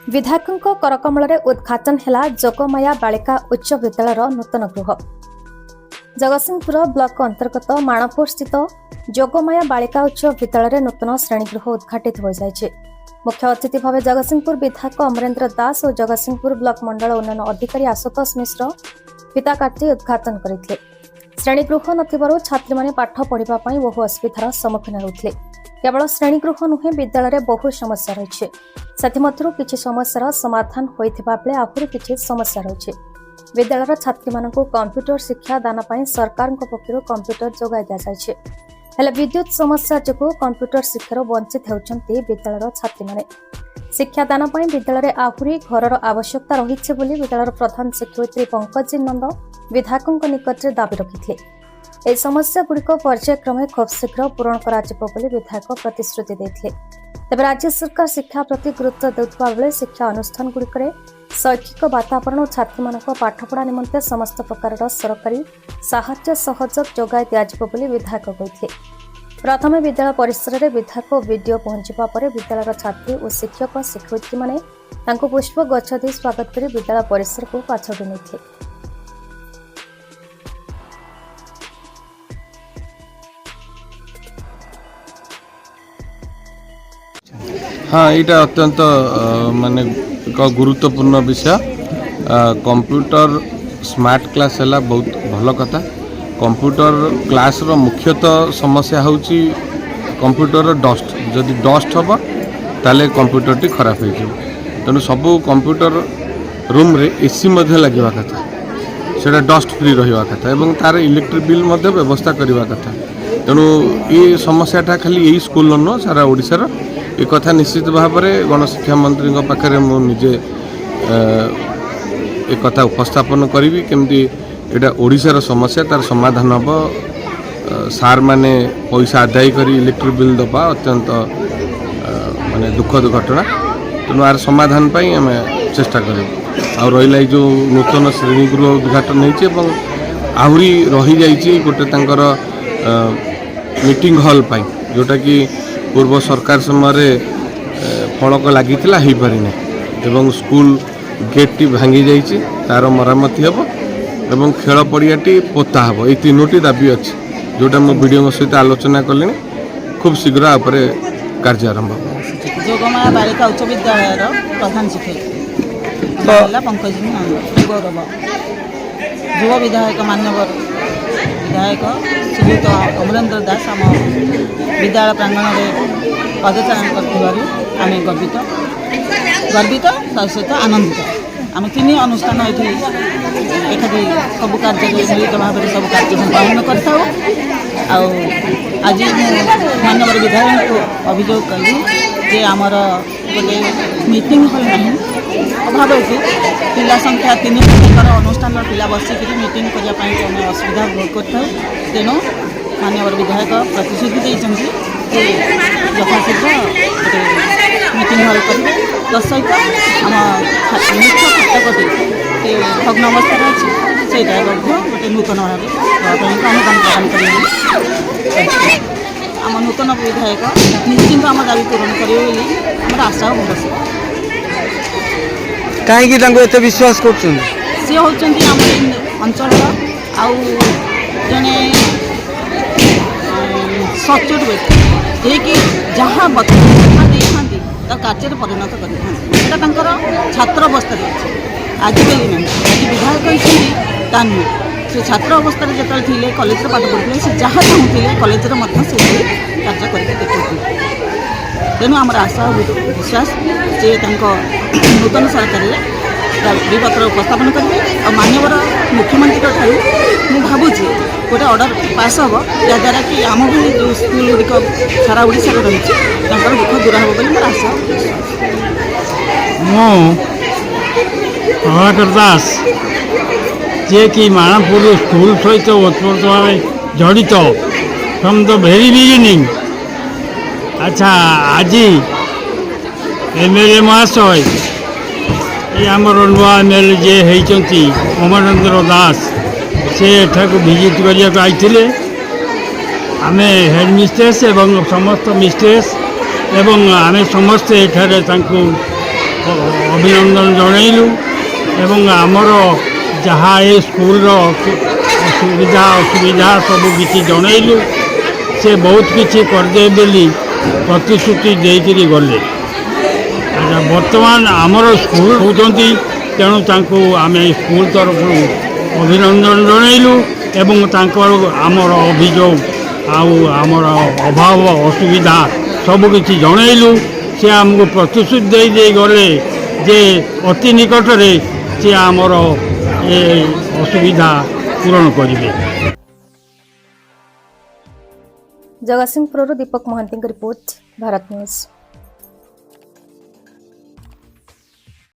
विधायकों करकमल उद्घाटन है जोगमाया बालिका उच्च विद्यालय नूतन गृह। जगतसिंहपुर ब्लॉक अंतर्गत माणपुर स्थित जोगमाया बालिका उच्च विद्यालय नूतन श्रेणीगृह उद्घाटित हो जाए। मुख्य अतिथि भाव जगतसिंहपुर विधायक अमरेन्द्र दास और जगतसिंहपुर ब्लॉक मंडल उन्नयन अधिकारी आशुतोष मिश्र फिता काटी उद्घाटन करते। श्रेणीगृह नथिबारु छात्री माने पाठ पढ़ाई बहु असुविधार सम्मुखीन होते। केवल श्रेणीगृह नुहे विद्यालय बहु समस्या रही है। किछि समस्यार समाधान होइथिबा बेले आहुरी किछि समस्या रही है। विद्यालय छात्री मानकु कंप्यूटर शिक्षा दान पई सरकार पक्षरु कंप्यूटर जोगाई दिया जायछि। हेले विद्युत समस्या जोगु कंप्यूटर शिक्षार वंचित होउछन्ति विद्यालय छात्री माने। शिक्षा दान पई विद्यालय आहुरी घरर आवश्यकता रहिछि बोली विद्यालय प्रधान शिक्षयित्री पंकज नंद विधायकों निकट में दाबी रखिथे। ए समस्या गुड़िक पर्यायक्रमे खूब शीघ्र पूरण कराजिबो बोली विधायक प्रतिश्रुति देथिले। तेबे राज्य सरकार शिक्षा प्रति गुरुत्व देउथबा बेले शिक्षा अनुष्ठान गुड़िकरे शैक्षिक वातावरण और छात्री मानक पाठपढ़ा निमंते समस्त प्रकार सरकारी साहाय्य सहयोग जोगाई दियाजिबो बोली विधायक कहिथे। प्रथम विद्यालय परिसर में विधायक और वीडियो पहुंचवा पर विद्यालय छात्री और शिक्षक शिक्षयित्री माने तांको पुष्प गछ दे स्वागत कर विद्यालय परिसर को पाछड़ी नेथिले। हाँ, यहाँ अत्यंत माने एक गुरुत्वपूर्ण विषय। कंप्यूटर स्मार्ट क्लास है बहुत भल कथा। कंप्यूटर क्लास रो मुख्यतः समस्या होची कंप्यूटर डस्ट। जदि डस्ट हम ताले कंप्यूटर टी खराब हो तेणु सबू कंप्यूटर रूम रे एसी मध्य लगे कथा, से डस्ट फ्री रहा कथा एवं तार इलेक्ट्रिक बिल मध्य व्यवस्था करवा कथा। तेणु ये समस्याटा खाली यही स्कूल न सारा ओडिशार एक कथा निश्चित भाव में गणशिक्षा मंत्री पाखे मुझे एक कथा उपस्थापन करी केमती यहाँ ओडिशार समस्या तार समाधान हम। सार माने पैसा आदाय करी इलेक्ट्रिक बिल दबा अत्यंत माने दुखद घटना। तेणु आर समाधान पाई आम चेष्टा करूँ। आ रहा जो नूतन श्रेणीगृह उद्घाटन होती आहरी रही जाइए गोटे तांकर मीटिंग हॉल पाई जोटा कि पूर्व सरकार समय फलक लगी हो पारिना एवं स्कूल गेट टी भांगी जाइए तार मरामती हम एवं खेल पड़ियाटी पोता हम। ये तीनोटी दाबी अच्छी जोटा मो वीडियो सहित आलोचना कले खूब शीघ्र आपरे कार्य आरंभ। जोगमाया बालिका उच्च विद्यालय प्रधान शिक्षक पंकज गौरव युव विधायक मान्यवर विधायक श्रीयुत अमरेन्द्र दास आम विद्यालय प्रांगण में पदचारण कर गर्वित सहित आनंदित। आम तीन अनुष्ठान ये सब कार्य मिलित भाव में सब कार्य संपादन करता। आज मानवर विधायक को अभियोग कली जे आमर गोटे मीटिंग हल ना अभाव होती पिला संख्या 3 प्रकार अनुष्ठान पिला बसिक मीटिंग करने असुविधा भोग कर। तेणु मानवर विधायक प्रतिश्रुति देते यथाशीघ्र गोटे मीटिंग हल करेंगे। तत्सहित आम मुख्य फाटकटी भग्न अवस्था अच्छी से गोटे नूतन भाव अनुदान प्रदान करेंगे। आम नूतन विधायक निश्चिंत आम दाबी पूरण करेंगे आशा और भरोसा। कहीं विश्वास कर सी होती आम अंचल जड़े सचोट व्यक्ति जे जहाँ बता देते कार्य परिणत कर छात्र अवस्था अच्छे आजिकल ना आज विधायक नुहे से छात्र अवस्था जो थे कलेज पाठ पढ़ुते से जहाँ चाहूँगे कलेज कार्य करके देखते। तेणु आम आशा विश्वास जे नूतन सरकार पत्र उपस्थापन करेंगे और मानवर मुख्यमंत्री ठारू मुझे भावुची गोटे ऑर्डर पास हम जद्वारा कि आम भाई जो स्कूल गुड़िक सारा ओडिशा रही दुख दूर हम बोली मोर आशा। प्रभाकर दास जे कि माणपुर स्कूल सहित ओतप्रोत भाव जड़ित फ्रॉम द वेरी बिगिनिंग। अच्छा आज एमएलए महाशय ये आमर नुआ एमएलए जे होती अमरेन्द्र दास से एठाक विजिट करने आईते आम हेड मिस्ट्रेस एवं समस्त मिस्ट्रेस एवं आम समस्ते ଅଭିନନ୍ଦନ ଜଣାଇଲୁ ଏବଂ ଆମର ଯାହା ଏ ସ୍କୁଲର ସୁବିଧା ଅସୁବିଧା ସବୁ କିଛି ଜଣାଇଲୁ। ସେ ବହୁତ କିଛି କରିଦେବେ ବୋଲି ପ୍ରତିଶ୍ରୁତି ଦେଇକରି ଗଲେ। ଆଚ୍ଛା, ବର୍ତ୍ତମାନ ଆମର ସ୍କୁଲ ହେଉଛନ୍ତି, ତେଣୁ ତାଙ୍କୁ ଆମେ ସ୍କୁଲ ତରଫରୁ ଅଭିନନ୍ଦନ ଜଣାଇଲୁ ଏବଂ ତାଙ୍କର ଆମର ଅଭିଯୋଗ ଆଉ ଆମର ଅଭାବ ଅସୁବିଧା ସବୁକିଛି ଜଣାଇଲୁ। ସେ ଆମକୁ ପ୍ରତିଶ୍ରୁତି ଦେଇ ଗଲେ ଯେ ଅତି ନିକଟରେ ସେ ଆମର ଏ ଅସୁବିଧା ପୂରଣ କରିବେ। ଜଗତସିଂହପୁରରୁ ଦୀପକ ମହାନ୍ତିଙ୍କ ରିପୋର୍ଟ, ଭାରତ ନ୍ୟୁଜ୍।